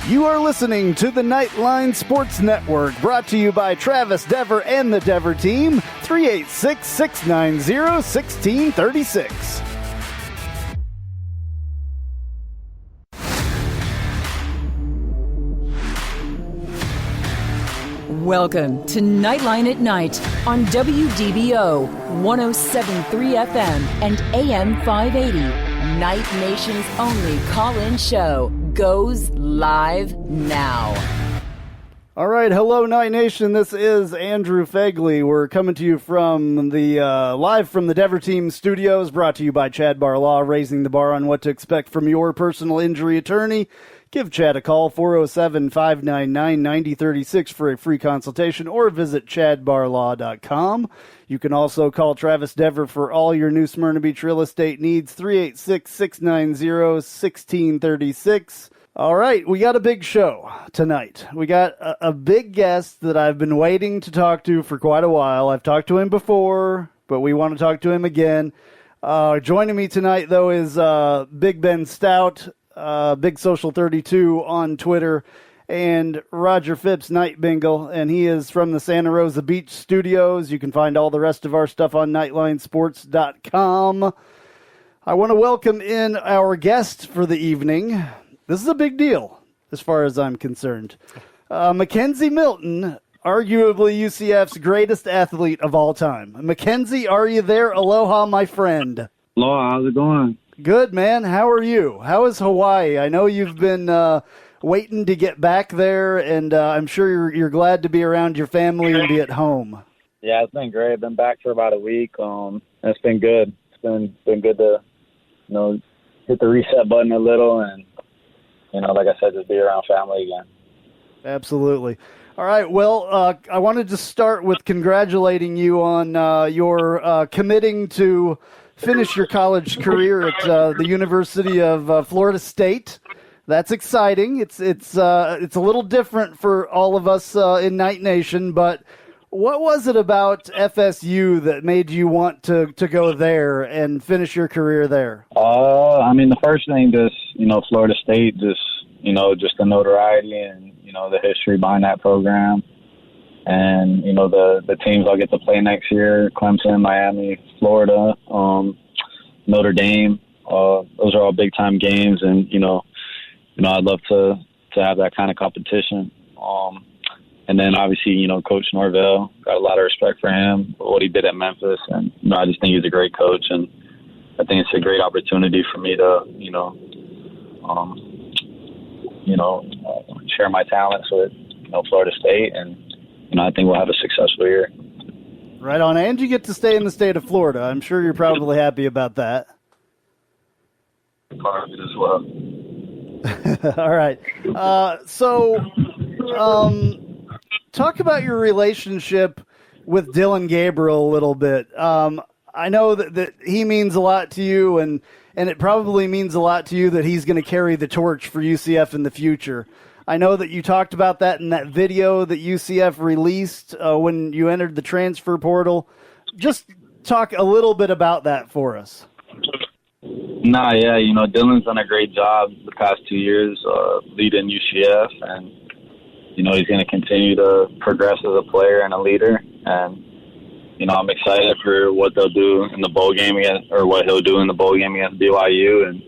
You are listening to the Knightline Sports Network, brought to you by Travis Dever and the Dever team, 386-690-1636. Welcome to Knightline at Night on WDBO 107.3 FM and AM 580. Night Nation's only call-in show goes live now. All right, hello Night Nation. This is Andrew Phegley. We're coming to you from the live from the Dever Team studios, brought to you by Chad Bar Law, raising the bar on what to expect from your personal injury attorney. Give Chad a call, 407-599-9036 for a free consultation, or visit chadbarlaw.com. You can also call Travis Dever for all your New Smyrna Beach real estate needs, 386-690-1636. All right, we got a big show tonight. We got a big guest that I've been waiting to talk to for quite a while. I've talked to him before, but we want to talk to him again. Joining me tonight, though, is Big Ben Stout, Big Social 32 on Twitter, and Roger Phipps, Night Bengal, and he is from the Santa Rosa Beach studios. You can find all the rest of our stuff on NightlineSports.com. I want to welcome in our guest for the evening. This is a big deal, as far as I'm concerned. McKenzie Milton, arguably UCF's greatest athlete of all time. McKenzie, are you there? Aloha, my friend. Aloha, how's it going? Good, man. How are you? How is Hawaii? I know you've been waiting to get back there, and I'm sure you're glad to be around your family and be at home. Yeah, it's been great. I've been back for about a week. It's been good. It's been good to, hit the reset button a little and, like I said, just be around family again. Absolutely. All right. Well, I wanted to start with congratulating you on your committing to finish your college career at the University of Florida State. That's exciting. It's a little different for all of us in Night Nation, but what was it about FSU that made you want to go there and finish your career there? The first thing, just, Florida State, just the notoriety and, the history behind that program. And, the teams I'll get to play next year, Clemson, Miami, Florida, Notre Dame, those are all big-time games. And, I'd love to have that kind of competition. And then, obviously, Coach Norvell, got a lot of respect for him, what he did at Memphis. And, I just think he's a great coach. And I think it's a great opportunity for me to, share my talents with, Florida State. And, I think we'll have a successful year. Right on. And you get to stay in the state of Florida. I'm sure you're probably happy about that. Part of it as well. All right. Talk about your relationship with Dylan Gabriel a little bit. I know that he means a lot to you, and it probably means a lot to you that he's going to carry the torch for UCF in the future. I know that you talked about that in that video that UCF released when you entered the transfer portal. Just talk a little bit about that for us. Dylan's done a great job the past 2 years leading UCF, and, he's going to continue to progress as a player and a leader. And, I'm excited for what they'll do in the bowl game what he'll do in the bowl game against BYU. And,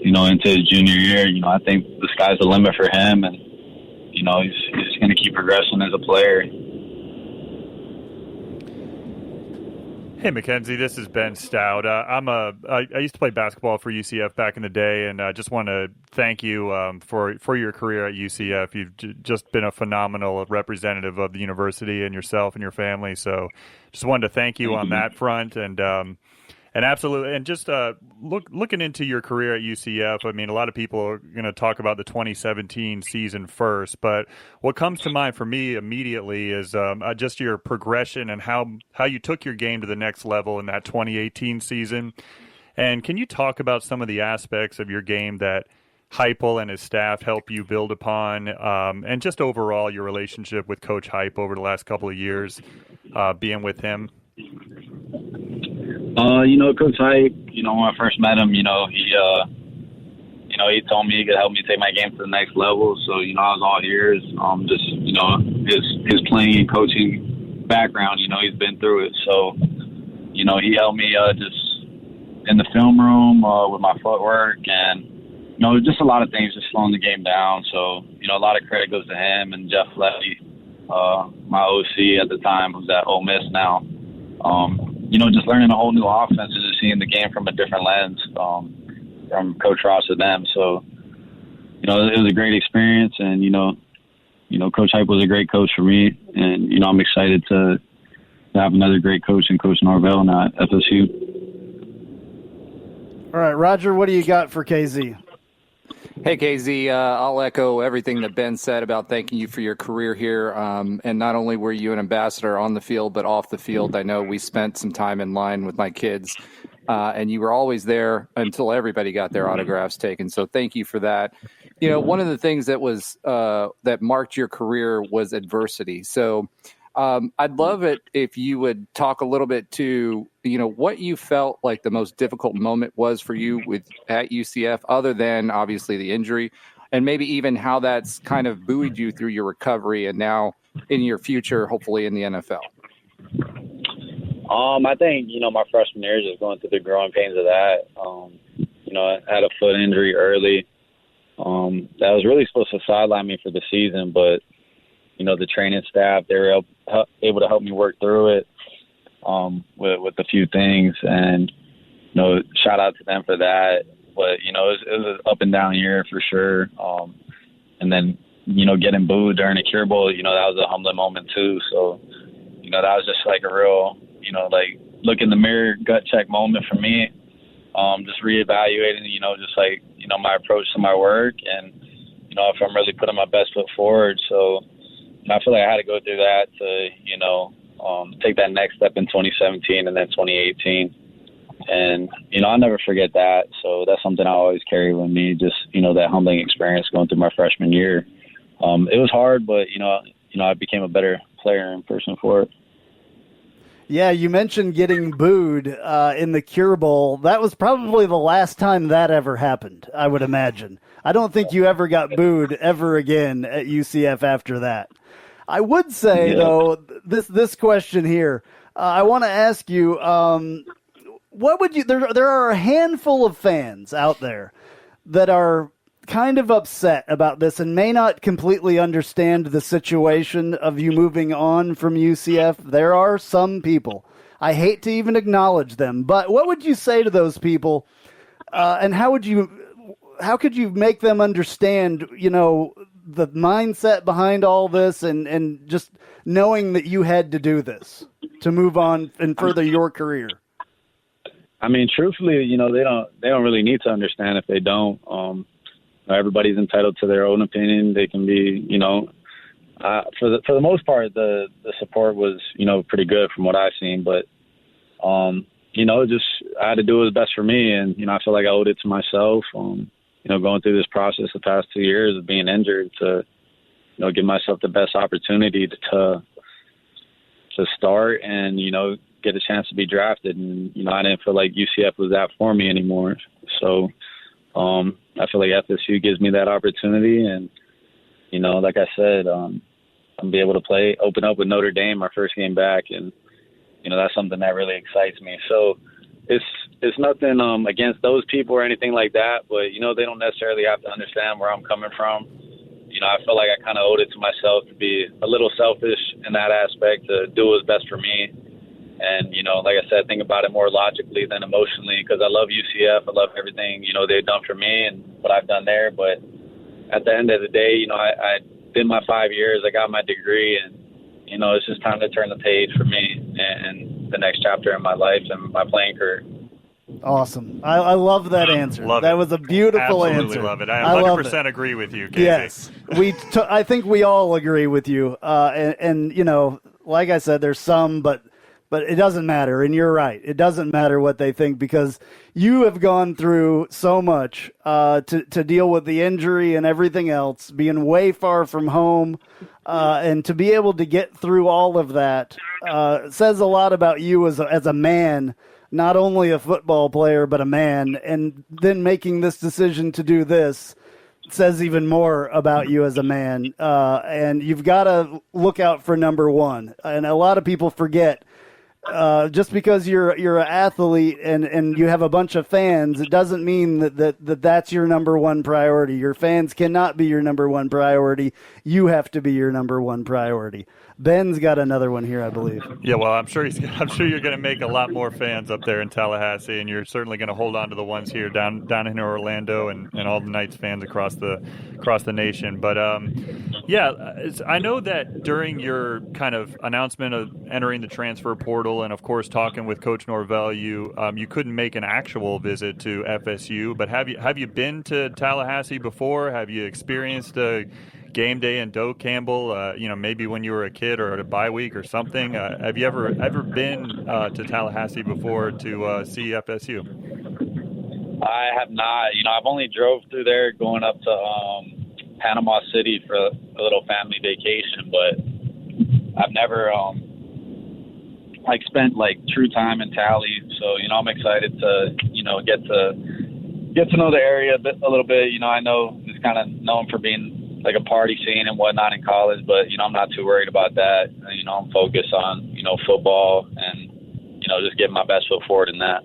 into his junior year, I think the sky's the limit for him. And, he's going to keep progressing as a player. Hey, McKenzie, this is Ben Stout. I used to play basketball for UCF back in the day, and I just want to thank you for your career at UCF. You've just been a phenomenal representative of the university and yourself and your family. So just wanted to thank you on that front. And absolutely, and just looking into your career at UCF, a lot of people are going to talk about the 2017 season first, but what comes to mind for me immediately is just your progression and how you took your game to the next level in that 2018 season. And can you talk about some of the aspects of your game that Heupel and his staff help you build upon, and just overall your relationship with Coach Hype over the last couple of years, being with him? Coach Hype, when I first met him, he he told me he could help me take my game to the next level. So, I was all ears. Just, his playing and coaching background, he's been through it. So, he helped me just in the film room with my footwork and, just a lot of things, just slowing the game down. So, a lot of credit goes to him and Jeff Levy, my OC at the time, who's at Ole Miss now. Just learning a whole new offense and just seeing the game from a different lens from Coach Ross to them. So, it was a great experience. And, Coach Hype was a great coach for me. And, I'm excited to have another great coach in Coach Norvell now at FSU. All right, Roger, what do you got for KZ? Hey, KZ, I'll echo everything that Ben said about thanking you for your career here. And not only were you an ambassador on the field, but off the field. I know we spent some time in line with my kids, and you were always there until everybody got their autographs taken. So thank you for that. One of the things that was that marked your career was adversity. So I'd love it if you would talk a little bit to, what you felt like the most difficult moment was for you at UCF, other than obviously the injury, and maybe even how that's kind of buoyed you through your recovery and now in your future, hopefully in the NFL. I think, my freshman year, just going through the growing pains of that. I had a foot injury early. That was really supposed to sideline me for the season, but the training staff, they were able to help me work through it with a few things. And, shout out to them for that. But, it was an up and down year for sure. And then, getting booed during the Cure Bowl, that was a humbling moment too. So, that was just like a real, look in the mirror, gut check moment for me. Just reevaluating, my approach to my work and, if I'm really putting my best foot forward. So, I feel like I had to go through that to, take that next step in 2017 and then 2018. And, I'll never forget that. So that's something I always carry with me, just, that humbling experience going through my freshman year. It was hard, but, I became a better player and person for it. Yeah, you mentioned getting booed in the Cure Bowl. That was probably the last time that ever happened, I would imagine. I don't think you ever got booed ever again at UCF after that. I would say, though, this question here, I want to ask you, what would you? There are a handful of fans out there that are kind of upset about this and may not completely understand the situation of you moving on from UCF. There are some people. I hate to even acknowledge them, but what would you say to those people? And how could you make them understand, the mindset behind all this and just knowing that you had to do this to move on and further your career? I mean, truthfully, they don't really need to understand if they don't. Everybody's entitled to their own opinion. They can be, for the most part, the support was, pretty good from what I've seen. But, just I had to do what was best for me. And, I feel like I owed it to myself. Going through this process the past 2 years of being injured to, give myself the best opportunity to start and, get a chance to be drafted. And, I didn't feel like UCF was that for me anymore. So, I feel like FSU gives me that opportunity. And, like I said, I'm be able to open up with Notre Dame our first game back. And, that's something that really excites me. So it's nothing against those people or anything like that. But, they don't necessarily have to understand where I'm coming from. I feel like I kind of owed it to myself to be a little selfish in that aspect, to do what's best for me. And, like I said, think about it more logically than emotionally, because I love UCF. I love everything, they've done for me and what I've done there. But at the end of the day, I did my 5 years. I got my degree, and, it's just time to turn the page for me and the next chapter in my life and my playing career. Awesome. I love that answer. That was a beautiful Absolutely answer. Love it. I 100% agree with you, Casey. Yes. I think we all agree with you. And like I said, there's some, but it doesn't matter. And you're right. It doesn't matter what they think, because you have gone through so much to deal with the injury and everything else, being way far from home, and to be able to get through all of that says a lot about you as a man. not only a football player, but a man, and then making this decision to do this says even more about you as a man. And you've got to look out for number one. And a lot of people forget, just because you're an athlete and you have a bunch of fans, it doesn't mean that's your number one priority. Your fans cannot be your number one priority. You have to be your number one priority. Ben's got another one here, I believe. Yeah, well, I'm sure you're going to make a lot more fans up there in Tallahassee, and you're certainly going to hold on to the ones here down in Orlando and all the Knights fans across the nation. But I know that during your kind of announcement of entering the transfer portal, and of course talking with Coach Norvell, you couldn't make an actual visit to FSU. But have you been to Tallahassee before? Have you experienced a game day in Doak Campbell, maybe when you were a kid or at a bye week or something? Have you ever been to Tallahassee before to see FSU? I have not. I've only drove through there going up to Panama City for a little family vacation, but I've never spent true time in Tally. So I'm excited to get to know the area a little bit. I know it's kind of known for being like a party scene and whatnot in college, but I'm not too worried about that. I'm focused on football and just getting my best foot forward in that.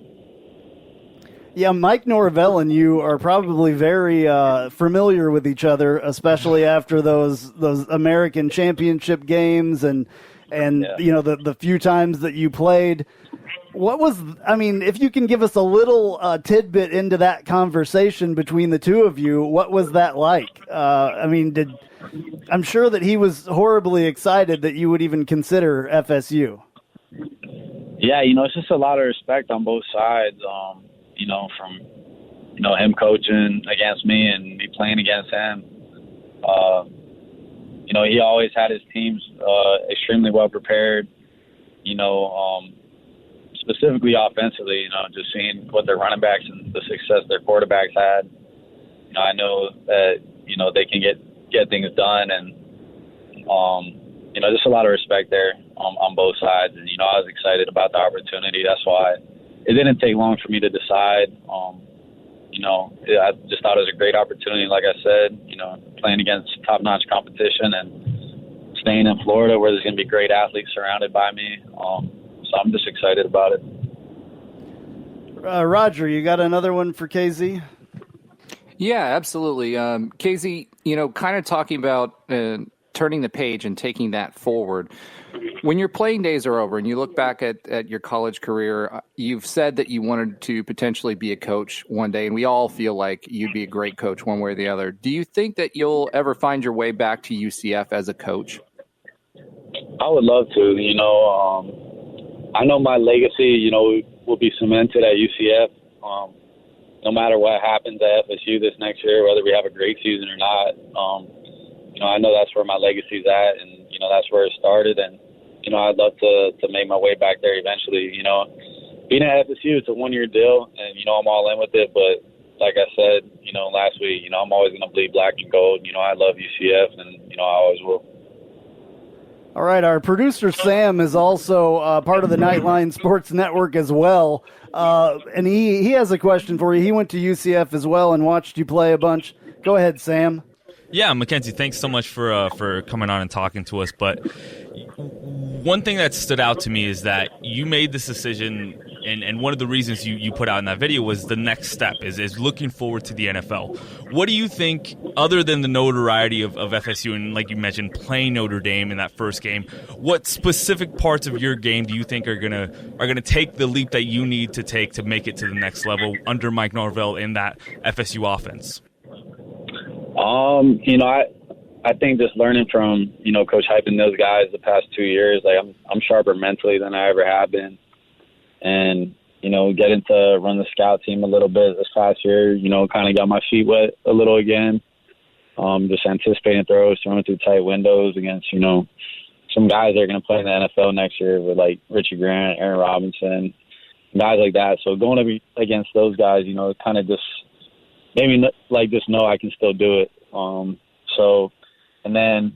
Yeah, Mike Norvell and you are probably very familiar with each other, especially after those American Championship games and yeah. The few times that you played. If you can give us a little tidbit into that conversation between the two of you, what was that like? I'm sure that he was horribly excited that you would even consider FSU. Yeah, it's just a lot of respect on both sides, from him coaching against me and me playing against him. He always had his teams extremely well prepared, specifically offensively, just seeing what their running backs and the success their quarterbacks had. I know that, they can get things done, and, just a lot of respect there on both sides. And, I was excited about the opportunity. That's why it didn't take long for me to decide. I just thought it was a great opportunity, like I said, playing against top-notch competition and staying in Florida where there's going to be great athletes surrounded by me. So I'm just excited about it. Roger, you got another one for KZ? Yeah, absolutely. KZ, kind of talking about turning the page and taking that forward. When your playing days are over and you look back at your college career, you've said that you wanted to potentially be a coach one day, and we all feel like you'd be a great coach one way or the other. Do you think that you'll ever find your way back to UCF as a coach? I would love to. I know my legacy, will be cemented at UCF. No matter what happens at FSU this next year, whether we have a great season or not, I know that's where my legacy's at, and that's where it started. And I'd love to make my way back there eventually. Being at FSU, it's a 1-year deal, and I'm all in with it. But like I said, last week, I'm always going to bleed black and gold. I love UCF, and I always will. All right, our producer Sam is also part of the Knightline Sports Network as well, and he has a question for you. He went to UCF as well and watched you play a bunch. Go ahead, Sam. Yeah, McKenzie, thanks so much for coming on and talking to us. But one thing that stood out to me is that you made this decision, and one of the reasons you put out in that video was the next step is looking forward to the NFL. What do you think, other than the notoriety of FSU and, like you mentioned, playing Notre Dame in that first game, what specific parts of your game do you think are gonna take the leap that you need to take to make it to the next level under Mike Norvell in that FSU offense? I think just learning from, Coach Hype and those guys the past 2 years, I'm sharper mentally than I ever have been. And, getting to run the scout team a little bit this past year, kind of got my feet wet a little again. Just anticipating throws, throwing through tight windows against, some guys that are going to play in the NFL next year with like Richie Grant, Aaron Robinson, guys like that. So going to be against those guys, kind of just maybe just know I can still do it. And then,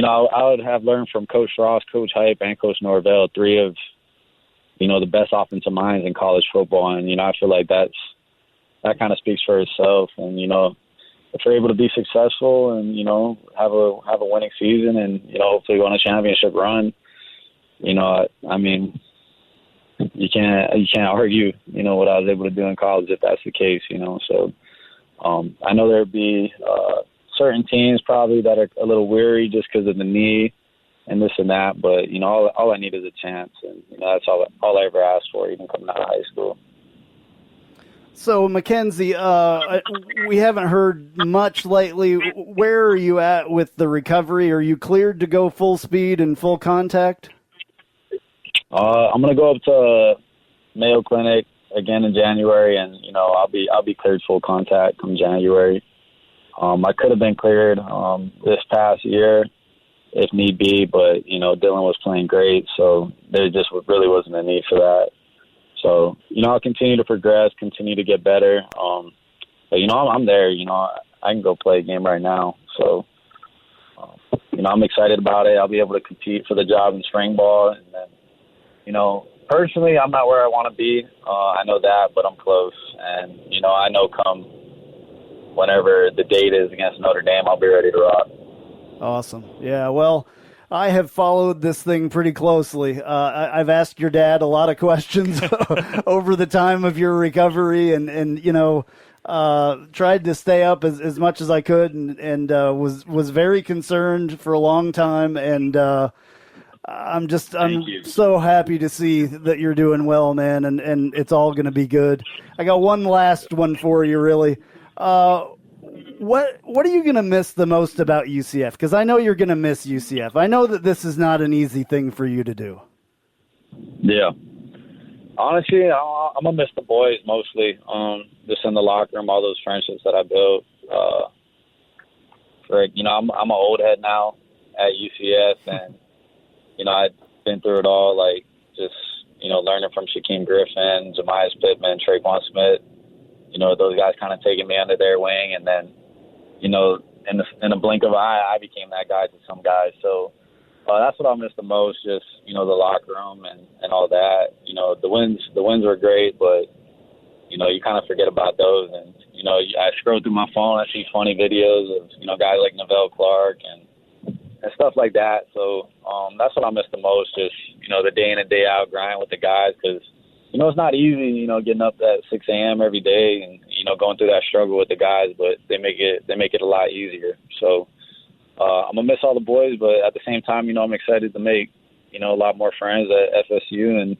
I would have learned from Coach Ross, Coach Hype, and Coach Norvell, 3 of, the best offensive minds in college football. And, I feel like that kind of speaks for itself. And, if we're able to be successful and, have a winning season and, hopefully go on a championship run, I mean, you can't argue, what I was able to do in college if that's the case, So I know there'd be certain teams probably that are a little weary just because of the knee and this and that, but all I need is a chance, and that's all I ever asked for, even coming out of high school. So McKenzie, we haven't heard much lately. Where are you at with the recovery? Are you cleared to go full speed and full contact? I'm gonna go up to Mayo Clinic again in January, and I'll be cleared full contact come January. I could have been cleared this past year if need be, but Dylan was playing great, so there just really wasn't a need for that. So I'll continue to progress, continue to get better. But I'm there. I can go play a game right now. So I'm excited about it. I'll be able to compete for the job in spring ball, and then personally, I'm not where I want to be. I know that, but I'm close, and I know come whenever the date is against Notre Dame, I'll be ready to rock. Awesome. Yeah, well, I have followed this thing pretty closely. I've asked your dad a lot of questions over the time of your recovery and tried to stay up as much as I could and was very concerned for a long time. And I'm so happy to see that you're doing well, man, and it's all going to be good. I got one last one for you, really. What are you going to miss the most about UCF? Because I know you're going to miss UCF. I know that this is not an easy thing for you to do. Yeah. Honestly, I'm going to miss the boys mostly. Just in the locker room, all those friendships that I built. I'm an old head now at UCF, and, I've been through it all, like just, learning from Shaquem Griffin, Jemias Pittman, Traquan Smith. Those guys kind of taking me under their wing, and then, in a blink of an eye, I became that guy to some guys. So that's what I'll miss the most, just, the locker room and all that. The wins were great, but, you kind of forget about those. And, I scroll through my phone, I see funny videos of, guys like Neville Clark and stuff like that. So that's what I miss the most, just, the day in and day out grind with the guys, because, it's not easy, getting up at 6 a.m. every day and, going through that struggle with the guys, but they make it a lot easier. So I'm going to miss all the boys, but at the same time, I'm excited to make, a lot more friends at FSU and,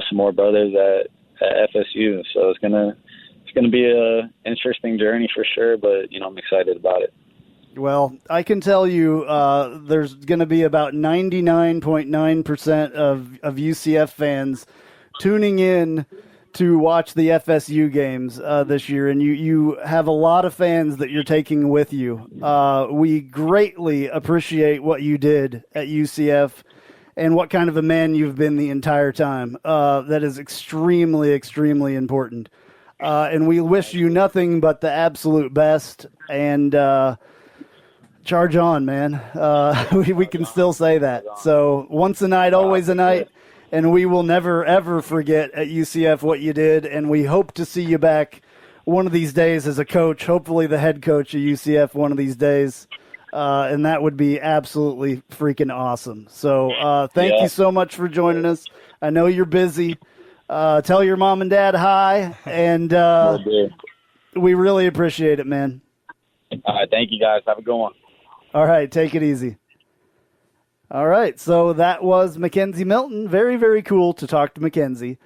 some more brothers at FSU. So it's going to be a interesting journey for sure, but, I'm excited about it. Well, I can tell you there's going to be about 99.9% of UCF fans tuning in to watch the FSU games this year, and you have a lot of fans that you're taking with you. We greatly appreciate what you did at UCF and what kind of a man you've been the entire time. That is extremely, extremely important. And we wish you nothing but the absolute best, and charge on, man. We can still say that. So once a night, always a night. And we will never, ever forget at UCF what you did, and we hope to see you back one of these days as a coach, hopefully the head coach of UCF one of these days, and that would be absolutely freaking awesome. So thank you so much for joining us. I know you're busy. Tell your mom and dad hi, and we really appreciate it, man. All right, thank you, guys. Have a good one. All right, take it easy. All right, so that was McKenzie Milton. Very, very cool to talk to McKenzie.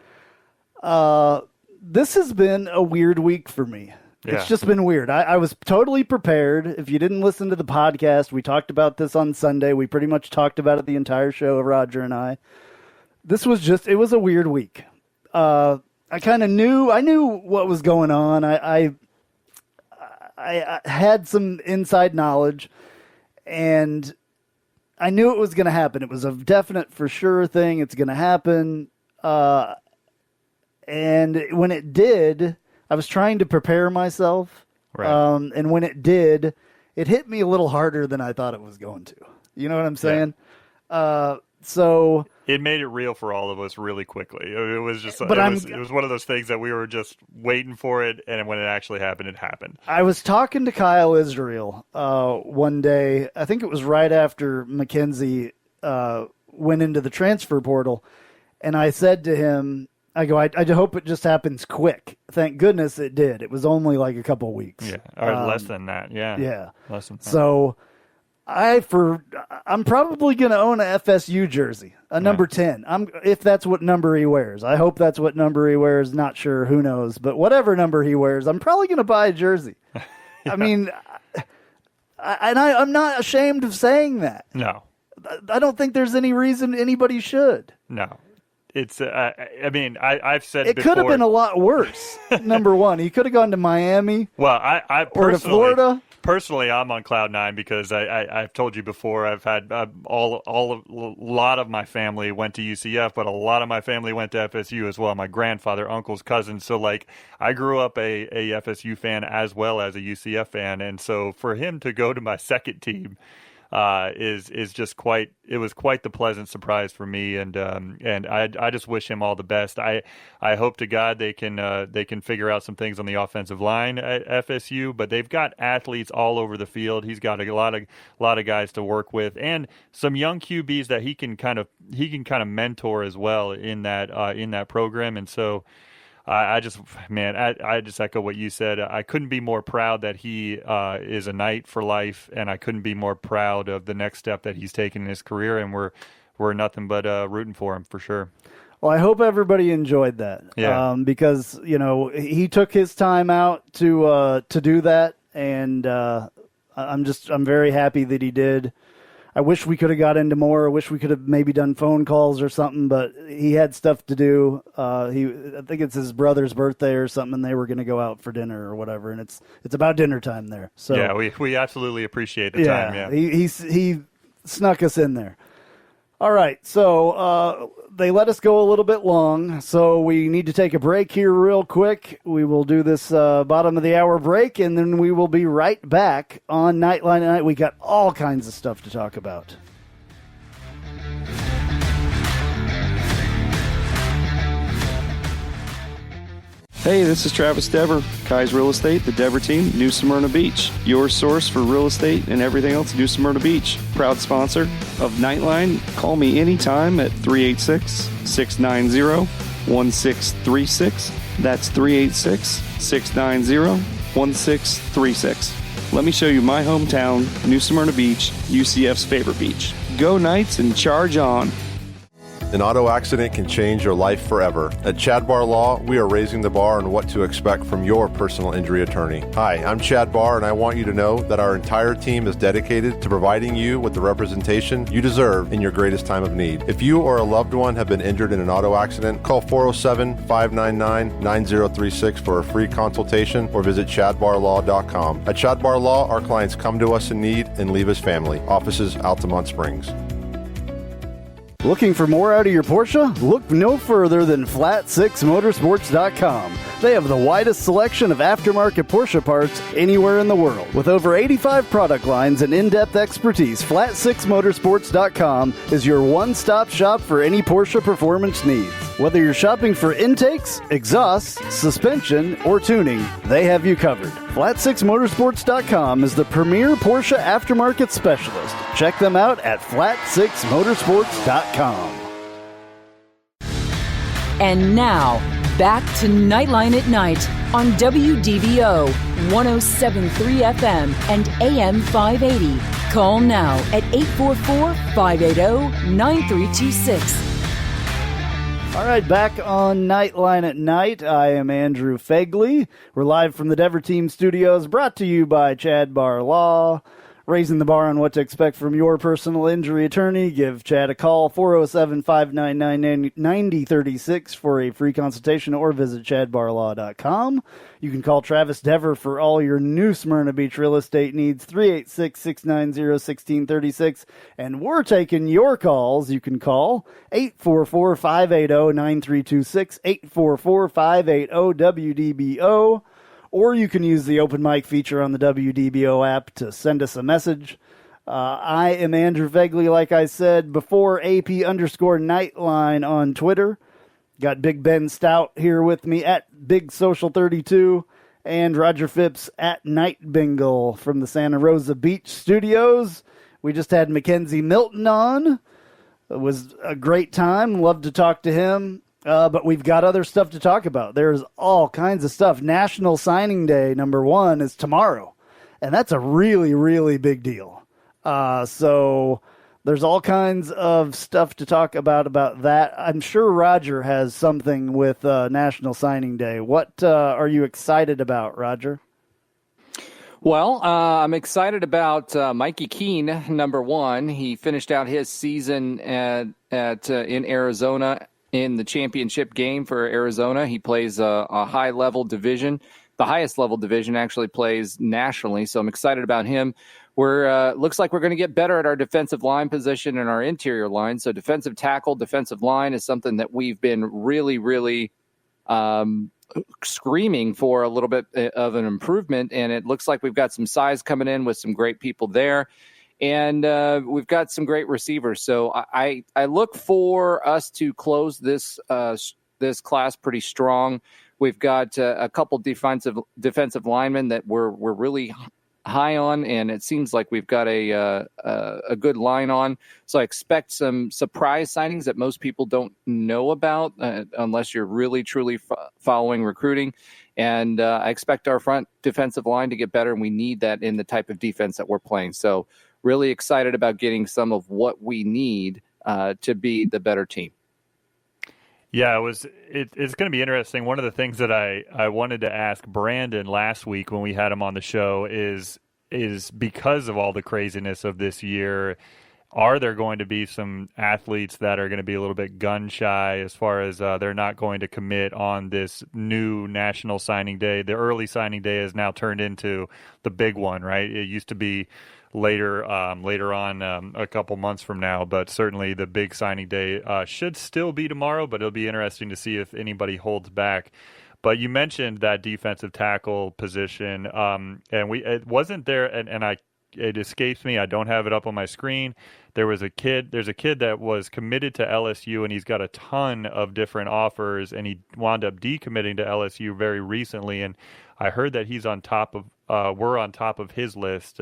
This has been a weird week for me. Yeah. It's just been weird. I was totally prepared. If you didn't listen to the podcast, we talked about this on Sunday. We pretty much talked about it the entire show, Roger and I. It was a weird week. I knew what was going on. I had some inside knowledge, and I knew it was going to happen. It was a definite for sure thing. It's going to happen. And when it did, I was trying to prepare myself. Right. And when it did, it hit me a little harder than I thought it was going to. You know what I'm saying? Yeah. So it made it real for all of us really quickly. It was just, But it was one of those things that we were just waiting for it, and when it actually happened, it happened. I was talking to Kyle Israel one day. I think it was right after McKenzie went into the transfer portal, and I said to him, I hope it just happens quick. Thank goodness it did. It was only like a couple of weeks. Yeah, or less than that. Yeah. Yeah. Less than that. So I'm probably going to own a FSU jersey, a number 10. If that's what number he wears. I hope that's what number he wears. Not sure. Who knows? But whatever number he wears, I'm probably going to buy a jersey. I mean, I'm not ashamed of saying that. No. I don't think there's any reason anybody should. No. It's, I mean, I've said it before. could have been a lot worse. Number one, he could have gone to Miami. Well, I or to Florida. Personally, I'm on cloud nine because I've told you before. I've had a lot of my family went to UCF, but a lot of my family went to FSU as well. My grandfather, uncles, cousins. So like, I grew up a FSU fan as well as a UCF fan, and so for him to go to my second team. Is just quite the pleasant surprise for me, and I just wish him all the best. I hope to God they can figure out some things on the offensive line at FSU, but they've got athletes all over the field. He's got a lot of guys to work with, and some young QBs that he can kind of mentor as well in that program, and so. I just echo what you said. I couldn't be more proud that he is a Knight for life, and I couldn't be more proud of the next step that he's taken in his career, and we're nothing but rooting for him for sure. Well, I hope everybody enjoyed that. Yeah. Because he took his time out to do that, and I'm very happy that he did. I wish we could have got into more. I wish we could have maybe done phone calls or something, but he had stuff to do. I think it's his brother's birthday or something, and they were going to go out for dinner or whatever, and it's about dinner time there. So yeah, we absolutely appreciate the time. Yeah, he snuck us in there. All right, so they let us go a little bit long, so we need to take a break here real quick. We will do this bottom of the hour break, and then we will be right back on Knightline Tonight. We got all kinds of stuff to talk about. Hey, this is Travis Dever, Kai's Real Estate, the Dever team, New Smyrna Beach. Your source for real estate and everything else, New Smyrna Beach. Proud sponsor of Knightline. Call me anytime at 386-690-1636. That's 386-690-1636. Let me show you my hometown, New Smyrna Beach, UCF's favorite beach. Go Knights and charge on. An auto accident can change your life forever. At Chad Barr Law, we are raising the bar on what to expect from your personal injury attorney. Hi, I'm Chad Barr, and I want you to know that our entire team is dedicated to providing you with the representation you deserve in your greatest time of need. If you or a loved one have been injured in an auto accident, call 407-599-9036 for a free consultation or visit chadbarlaw.com. At Chad Barr Law, our clients come to us in need and leave as family. Offices, Altamont Springs. Looking for more out of your Porsche? Look no further than Flat6Motorsports.com. They have the widest selection of aftermarket Porsche parts anywhere in the world. With over 85 product lines and in-depth expertise, Flat6Motorsports.com is your one-stop shop for any Porsche performance needs. Whether you're shopping for intakes, exhausts, suspension, or tuning, they have you covered. Flat6Motorsports.com is the premier Porsche aftermarket specialist. Check them out at Flat6Motorsports.com. And now, back to Knightline at Night on WDBO 107.3 FM and AM 580. Call now at 844-580-9326. All right, back on Knightline at Night. I am Andrew Phegley. We're live from the Dever Team Studios, brought to you by Chad Barr Law. Raising the bar on what to expect from your personal injury attorney. Give Chad a call, 407-599-9036 for a free consultation, or visit chadbarlaw.com. You can call Travis Dever for all your New Smyrna Beach real estate needs, 386-690-1636. And we're taking your calls. You can call 844-580-9326, 844-580-WDBO. Or you can use the open mic feature on the WDBO app to send us a message. I am Andrew Phegley, like I said before, AP_Knightline on Twitter. Got Big Ben Stout here with me at Big Social 32 and Roger Phipps at Night Bengal from the Santa Rosa Beach studios. We just had McKenzie Milton on. It was a great time. Love to talk to him. But we've got other stuff to talk about. There's all kinds of stuff. National Signing Day, #1, is tomorrow. And that's a really, really big deal. So there's all kinds of stuff to talk about that. I'm sure Roger has something with National Signing Day. What are you excited about, Roger? Well, I'm excited about Mikey Keene, #1. He finished out his season in Arizona in the championship game for Arizona. He plays a high-level division. The highest level division actually plays nationally, so I'm excited about him. Looks like we're going to get better at our defensive line position and our interior line. So defensive tackle, defensive line is something that we've been really, really screaming for a little bit of an improvement. And it looks like we've got some size coming in with some great people there. And we've got some great receivers. So I look for us to close this class pretty strong. We've got a couple defensive linemen that we're really high on, and it seems like we've got a good line on. So I expect some surprise signings that most people don't know about unless you're really, truly following recruiting. And I expect our front defensive line to get better, and we need that in the type of defense that we're playing. So really excited about getting some of what we need to be the better team. Yeah, it's going to be interesting. One of the things that I wanted to ask Brandon last week when we had him on the show is because of all the craziness of this year, are there going to be some athletes that are going to be a little bit gun shy as far as they're not going to commit on this new National Signing Day? The early signing day has now turned into the big one, right? It used to be later on a couple months from now, but certainly the big signing day should still be tomorrow, but it'll be interesting to see if anybody holds back. But you mentioned that defensive tackle position, and it wasn't there, and it escapes me. I don't have it up on my screen. There's a kid that was committed to LSU, and he's got a ton of different offers, and he wound up decommitting to LSU very recently, and I heard that he's on top of we're on top of his list.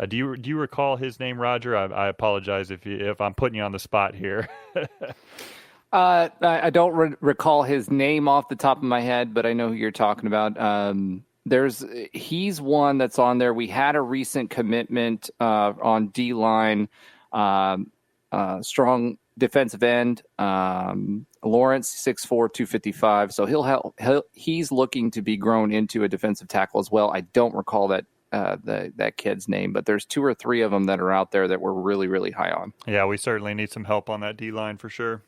Do you recall his name, Roger? I apologize if I'm putting you on the spot here. I don't recall his name off the top of my head, but I know who you're talking about. He's one that's on there. We had a recent commitment on D-line, strong defensive end, Lawrence, 6'4", 255. So he's looking to be grown into a defensive tackle as well. I don't recall that kid's name, but there's 2 or 3 of them that are out there that we're really, really high on. Yeah, we certainly need some help on that D-line for sure.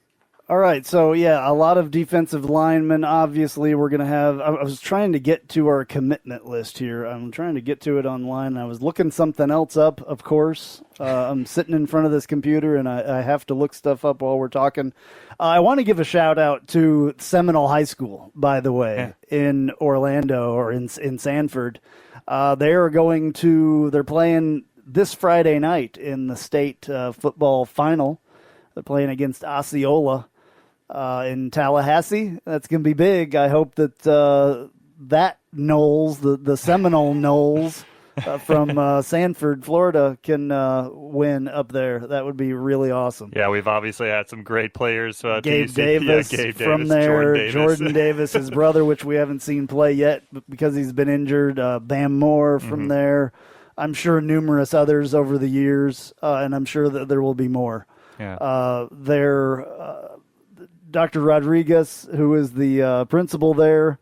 All right, so yeah, a lot of defensive linemen. Obviously, we're going to have. I was trying to get to our commitment list here. I'm trying to get to it online. I was looking something else up, of course. I'm sitting in front of this computer, and I have to look stuff up while we're talking. I want to give a shout-out to Seminole High School, by the way, in Orlando or in Sanford. They're playing this Friday night in the state football final. They're playing against Osceola in Tallahassee. That's going to be big. I hope that that Knowles, the Seminole Knowles from Sanford, Florida, can win up there. That would be really awesome. Yeah, we've obviously had some great players. Gabe Davis from there, Jordan Davis, his brother, which we haven't seen play yet because he's been injured. Bam Moore from there. I'm sure numerous others over the years, and I'm sure that there will be more. Yeah. Dr. Rodriguez, who is the principal there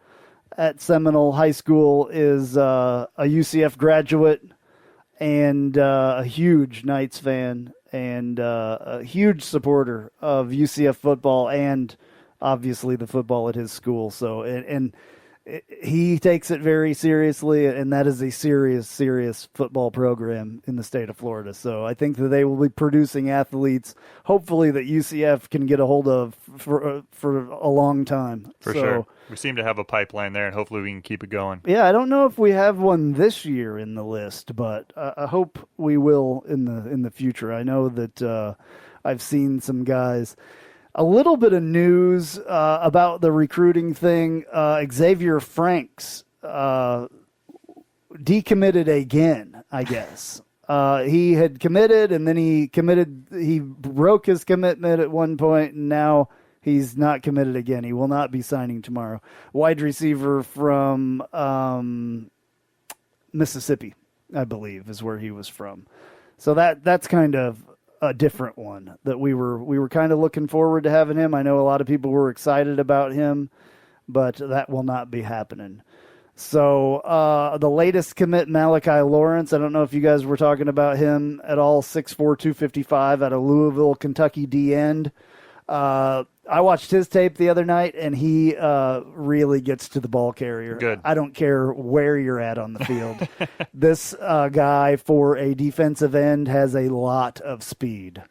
at Seminole High School, is a UCF graduate and a huge Knights fan and a huge supporter of UCF football and obviously the football at his school. So, and he takes it very seriously, and that is a serious football program in the state of Florida. So I think that they will be producing athletes, hopefully, that UCF can get a hold of for a long time. For sure. We seem to have a pipeline there, and hopefully we can keep it going. Yeah, I don't know if we have one this year in the list, but I hope we will in the future. I know that I've seen some guys. A little bit of news about the recruiting thing. Xavier Franks decommitted again, I guess. He had committed, and then he broke his commitment at one point, and now he's not committed again. He will not be signing tomorrow. Wide receiver from Mississippi, I believe, is where he was from. So that's kind of a different one that we were kind of looking forward to having him. I know a lot of people were excited about him, but that will not be happening. So the latest commit, Malachi Lawrence. I don't know if you guys were talking about him at all. 6'4", 255 out of Louisville, Kentucky D end. I watched his tape the other night, and he really gets to the ball carrier. Good. I don't care where you're at on the field. This guy, for a defensive end, has a lot of speed.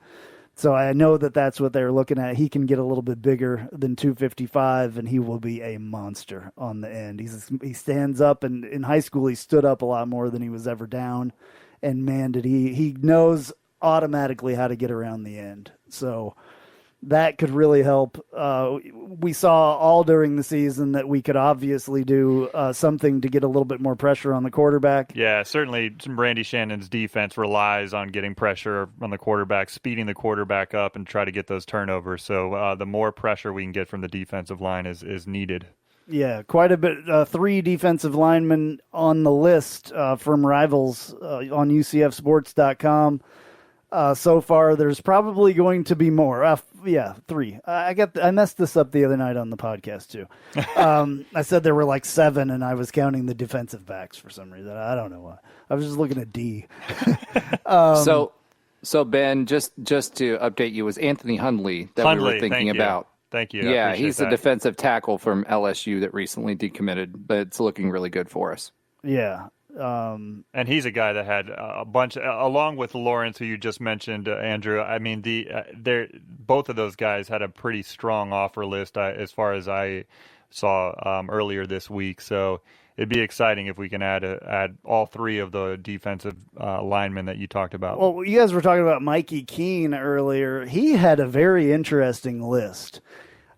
So I know that that's what they're looking at. He can get a little bit bigger than 255, and he will be a monster on the end. He stands up, and in high school he stood up a lot more than he was ever down. And, man, did he knows automatically how to get around the end. So that could really help. We saw all during the season that we could obviously do something to get a little bit more pressure on the quarterback. Yeah, certainly Randy Shannon's defense relies on getting pressure on the quarterback, speeding the quarterback up, and try to get those turnovers. So the more pressure we can get from the defensive line is needed. Yeah, quite a bit. 3 defensive linemen on the list from Rivals on UCFsports.com. So far, there's probably going to be more. 3. I messed this up the other night on the podcast too. I said there were like 7, and I was counting the defensive backs for some reason. I don't know why. I was just looking at D. So Ben, just to update you, was Anthony Hundley that we were thinking about. Thank you. Yeah, he's a defensive tackle from LSU that recently decommitted, but it's looking really good for us. Yeah. And he's a guy that had a bunch, along with Lawrence, who you just mentioned, Andrew. I mean, both of those guys had a pretty strong offer list as far as I saw earlier this week. So it'd be exciting if we can add all 3 of the defensive linemen that you talked about. Well, you guys were talking about Mikey Keene earlier. He had a very interesting list.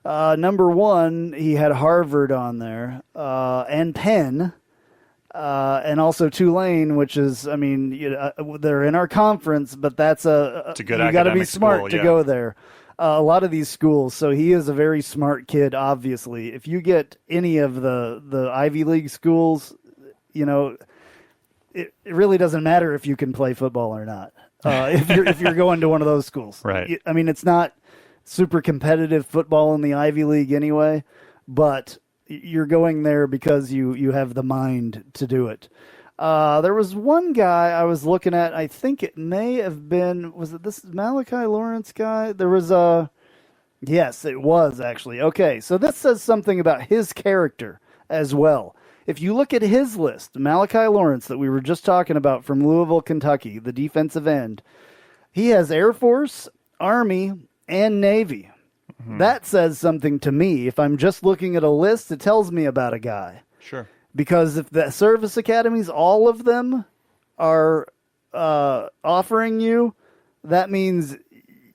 Number 1, he had Harvard on there, and Penn. And also Tulane, which is, I mean, they're in our conference, but it's a good you got to be smart to go there. A lot of these schools, so he is a very smart kid. Obviously, if you get any of the Ivy League schools, it really doesn't matter if you can play football or not. If you're going to one of those schools, right? I mean, it's not super competitive football in the Ivy League anyway, but you're going there because you have the mind to do it. There was one guy I was looking at. I think it may have been, was it this Malachi Lawrence guy? There was yes, it was actually. Okay, so this says something about his character as well. If you look at his list, Malachi Lawrence that we were just talking about from Louisville, Kentucky, the defensive end, he has Air Force, Army, and Navy. Mm-hmm. That says something to me. If I'm just looking at a list, it tells me about a guy. Sure. Because if the service academies, all of them are offering you, that means,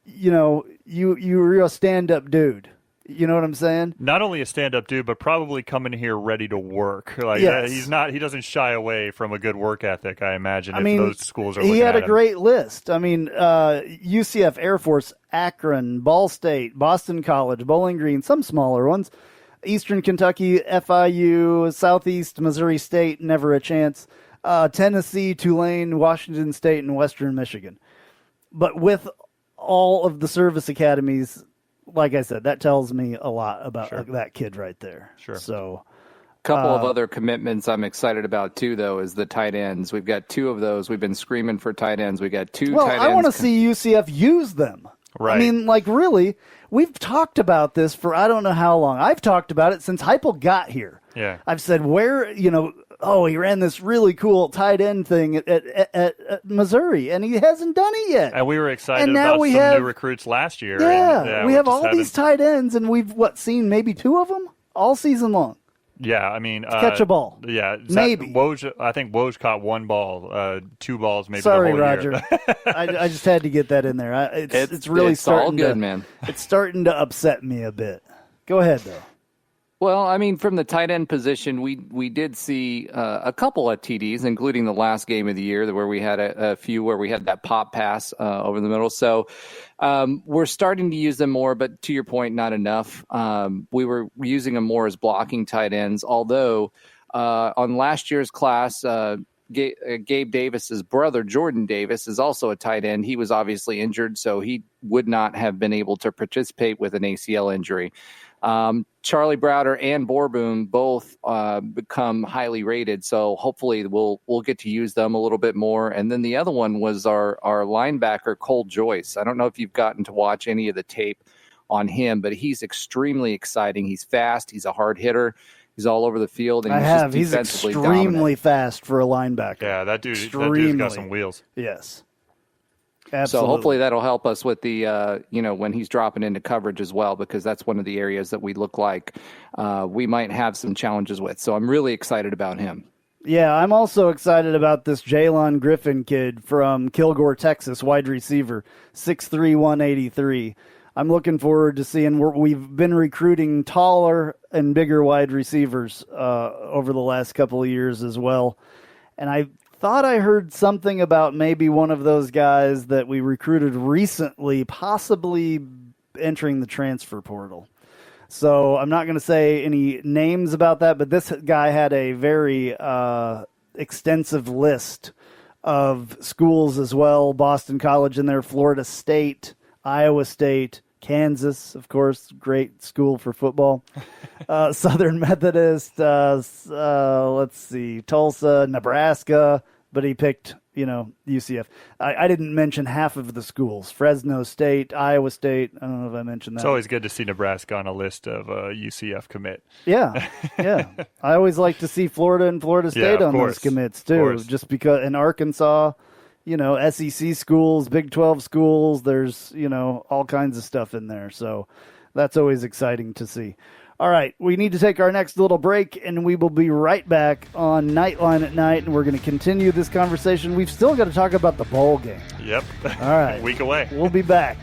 you're a stand-up dude. You know what I'm saying? Not only a stand-up dude, but probably coming here ready to work. Like yes. He doesn't shy away from a good work ethic, I imagine, those schools are looking he had at a great list. I mean, UCF, Air Force, Akron, Ball State, Boston College, Bowling Green, some smaller ones, Eastern Kentucky, FIU, Southeast Missouri State, never a chance, Tennessee, Tulane, Washington State, and Western Michigan. But with all of the service academies, like I said, that tells me a lot about that kid right there. Sure. So, couple of other commitments I'm excited about too, though, is the tight ends. We've got 2 of those. We've been screaming for tight ends. We got 2 tight ends. I want to see UCF use them. Right. I mean, really, we've talked about this for I don't know how long. I've talked about it since Heupel got here. Yeah. I've said, where, he ran this really cool tight end thing at Missouri, and he hasn't done it yet. And we were excited And now about we some have- new recruits last year. Yeah, we we have just all these tight ends, and we've, seen maybe 2 of them all season long. Yeah, I mean, catch a ball. Yeah, Maybe. I think Woj caught 1 ball, 2 balls, maybe. Sorry, the whole Roger. Year. I just had to get that in there. It's really starting all good, to, man. It's starting to upset me a bit. Go ahead, though. Well, I mean, from the tight end position, we did see a couple of TDs, including the last game of the year, where we had a few where we had that pop pass over the middle. So we're starting to use them more, but to your point, not enough. We were using them more as blocking tight ends, although on last year's class, Gabe Davis's brother, Jordan Davis, is also a tight end. He was obviously injured, so he would not have been able to participate with an ACL injury. Charlie Browder and Borboom both become highly rated, so hopefully we'll get to use them a little bit more. And then the other one was our linebacker, Cole Joyce. I don't know if you've gotten to watch any of the tape on him, but he's extremely exciting. He's fast. He's a hard hitter. He's all over the field. And He's extremely fast for a linebacker. Yeah, that dude's got some wheels. Yes. Absolutely. So hopefully that'll help us with the, when he's dropping into coverage as well, because that's one of the areas that we look like we might have some challenges with. So I'm really excited about him. Yeah, I'm also excited about this Jalon Griffin kid from Kilgore, Texas, wide receiver, 6'3", 183. I'm looking forward to seeing we've been recruiting taller and bigger wide receivers over the last couple of years as well. And I thought I heard something about maybe one of those guys that we recruited recently possibly entering the transfer portal. So I'm not going to say any names about that, but this guy had a very extensive list of schools as well. Boston College in there, Florida State, Iowa State, Kansas, of course, great school for football. Southern Methodist, let's see, Tulsa, Nebraska, but he picked, UCF. I didn't mention half of the schools. Fresno State, Iowa State. I don't know if I mentioned that. It's always good to see Nebraska on a list of UCF commit. Yeah. I always like to see Florida and Florida State on those commits too, just because in Arkansas, SEC schools, Big 12 schools, there's, all kinds of stuff in there. So that's always exciting to see. All right, we need to take our next little break, and we will be right back on Knightline at Night, and we're going to continue this conversation. We've still got to talk about the bowl game. Yep. All right. Week away. We'll be back.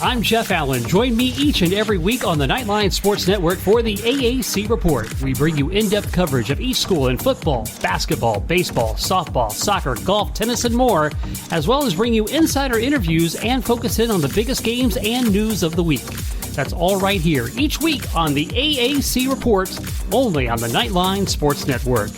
I'm Jeff Allen. Join me each and every week on the Knightline Sports Network for the AAC Report. We bring you in-depth coverage of each school in football, basketball, baseball, softball, soccer, golf, tennis, and more, as well as bring you insider interviews and focus in on the biggest games and news of the week. That's all right here each week on the AAC Report, only on the Knightline Sports Network.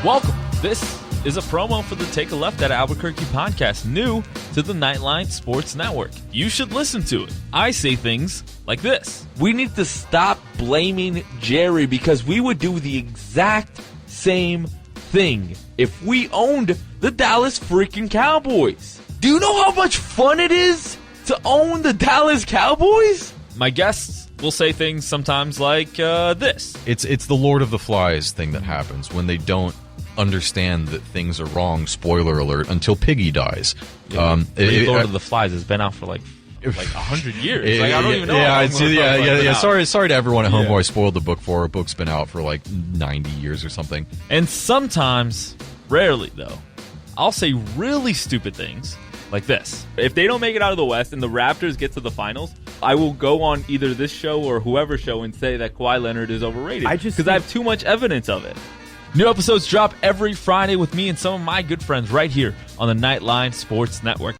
Welcome. This is a promo for the Take a Left at Albuquerque podcast, new to the Knightline Sports Network. You should listen to it. I say things like this. We need to stop blaming Jerry because we would do the exact same thing if we owned the Dallas freaking Cowboys. Do you know how much fun it is to own the Dallas Cowboys? My guests will say things sometimes like this. It's the Lord of the Flies thing that happens when they don't understand that things are wrong, spoiler alert, until Piggy dies. Lord of the Flies has been out for like 100 years. I don't even know. Yeah. Sorry to everyone at home who I spoiled the book for. A book's been out for like 90 years or something. And sometimes, rarely though, I'll say really stupid things like this. If they don't make it out of the West and the Raptors get to the finals, I will go on either this show or whoever's show and say that Kawhi Leonard is overrated because I have too much evidence of it. New episodes drop every Friday with me and some of my good friends right here on the Knightline Sports Network.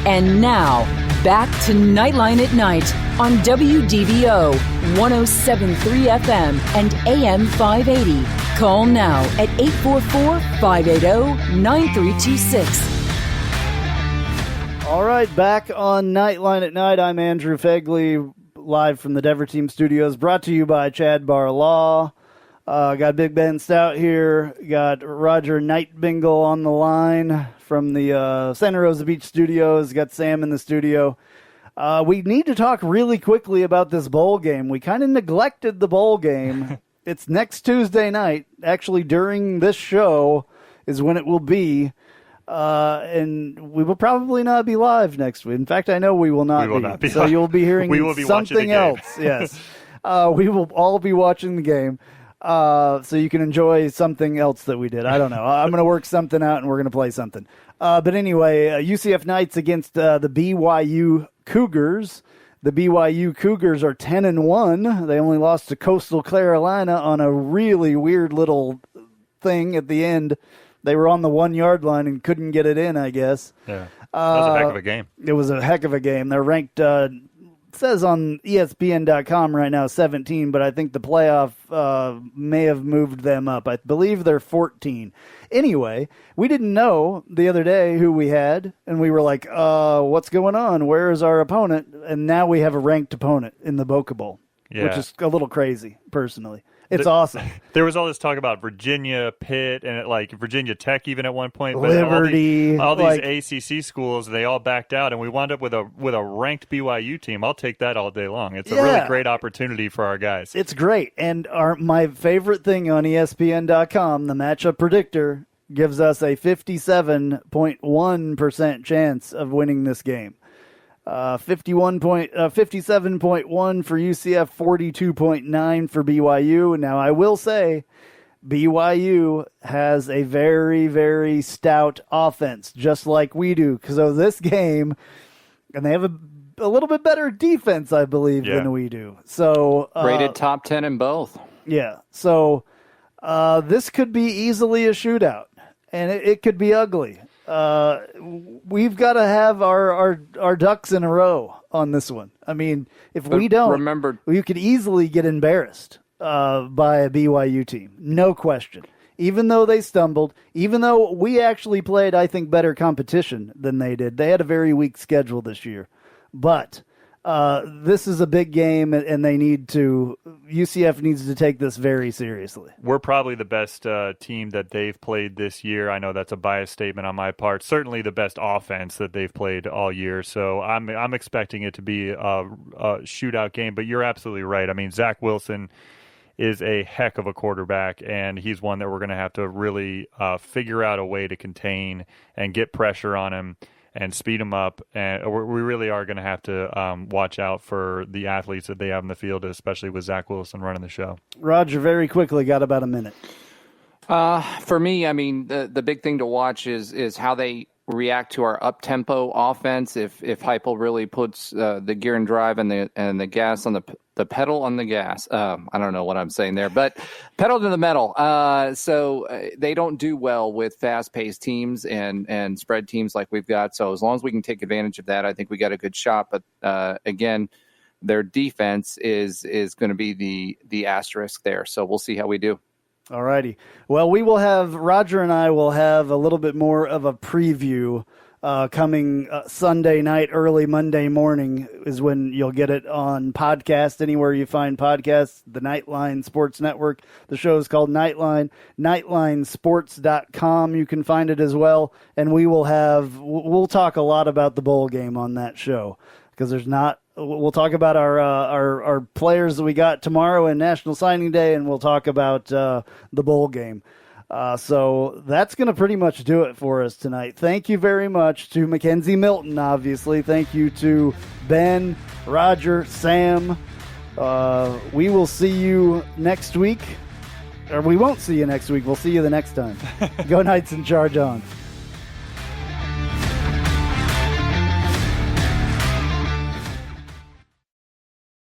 And now, back to Knightline at Night on WDBO 107.3 FM and AM 580. Call now at 844-580-9326. All right, back on Knightline at Night. I'm Andrew Phegley, live from the Dever Team Studios, brought to you by Chad Bar Law. Got Big Ben Stout here. Got Roger Bengal on the line from the Santa Rosa Beach studios. Got Sam in the studio. We need to talk really quickly about this bowl game. We kind of neglected the bowl game. It's next Tuesday night. Actually, during this show is when it will be. And we will probably not be live next week. In fact, I know we will not be. So you'll be hearing something else. Yes. We will all be watching the game. So you can enjoy something else that we did. I don't know. I'm going to work something out, and we're going to play something. But anyway, UCF Knights against the BYU Cougars. The BYU Cougars are 10-1. They only lost to Coastal Carolina on a really weird little thing at the end. They were on the 1-yard line and couldn't get it in, I guess. Yeah, that was a heck of a game. It was a heck of a game. They're ranked, says on ESPN.com right now, 17, but I think the playoff may have moved them up. I believe they're 14. Anyway, we didn't know the other day who we had, and we were like, what's going on? Where is our opponent? And now we have a ranked opponent in the Boca Bowl, which is a little crazy, personally. It's awesome. There was all this talk about Virginia, Pitt, and Virginia Tech even at one point. But Liberty. All these ACC schools, they all backed out, and we wound up with a ranked BYU team. I'll take that all day long. It's a really great opportunity for our guys. It's great. And my favorite thing on ESPN.com, the matchup predictor, gives us a 57.1% chance of winning this game. 57.1 for UCF, 42.9 for BYU. Now, I will say BYU has a very, very stout offense, just like we do. So this game, and they have a little bit better defense, I believe, than we do. So rated top 10 in both. Yeah. So this could be easily a shootout, and it could be ugly. We've got to have our ducks in a row on this one. I mean, if we don't, you could easily get embarrassed by a BYU team. No question. Even though they stumbled, even though we actually played, I think, better competition than they did. They had a very weak schedule this year. But this is a big game, and UCF needs to take this very seriously. We're probably the best team that they've played this year. I know that's a biased statement on my part. Certainly the best offense that they've played all year. So I'm expecting it to be a shootout game. But you're absolutely right. I mean, Zach Wilson is a heck of a quarterback, and he's one that we're going to have to really figure out a way to contain and get pressure on him and speed them up, and we really are going to have to watch out for the athletes that they have in the field, especially with Zach Wilson running the show. Roger, very quickly, got about a minute. For me, I mean, the big thing to watch is how they react to our up-tempo offense. If Heupel really puts the gear and drive and the gas on the pedal on the gas. I don't know what I'm saying there, but pedal to the metal. So they don't do well with fast-paced teams and spread teams like we've got. So as long as we can take advantage of that, I think we got a good shot. But again, their defense is going to be the asterisk there. So we'll see how we do. All righty. Well, Roger and I will have a little bit more of a preview coming Sunday night, early Monday morning is when you'll get it on podcast, anywhere you find podcasts, the Knightline Sports Network. The show is called Knightline, knightlinesports.com. You can find it as well. And we'll talk a lot about the bowl game on that show because we'll talk about our players that we got tomorrow and National Signing Day, and we'll talk about the bowl game. So that's going to pretty much do it for us tonight. Thank you very much to McKenzie Milton, obviously. Thank you to Ben, Roger, Sam. We will see you next week. Or we won't see you next week. We'll see you the next time. Go Knights and charge on.